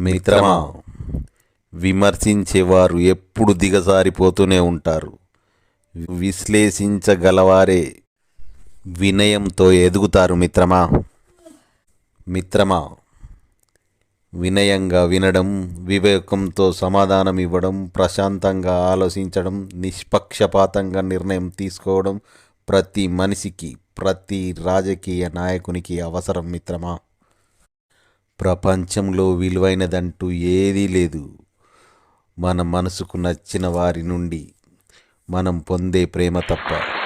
మిత్రమా, విమర్శించేవారు ఎప్పుడు దిగజారిపోతూనే ఉంటారు. విశ్లేషించగలవారే వినయంతో ఎదుగుతారు. మిత్రమా, వినయంగా వినడం, వివేకంతో సమాధానం ఇవ్వడం, ప్రశాంతంగా ఆలోచించడం, నిష్పక్షపాతంగా నిర్ణయం తీసుకోవడం ప్రతి మనిషికి, ప్రతి రాజకీయ నాయకునికి అవసరం. మిత్రమా, ప్రపంచంలో విలువైనదంటూ ఏదీ లేదు. మన మనసుకు నచ్చిన వారి నుండి మనం పొందే ప్రేమ తప్ప.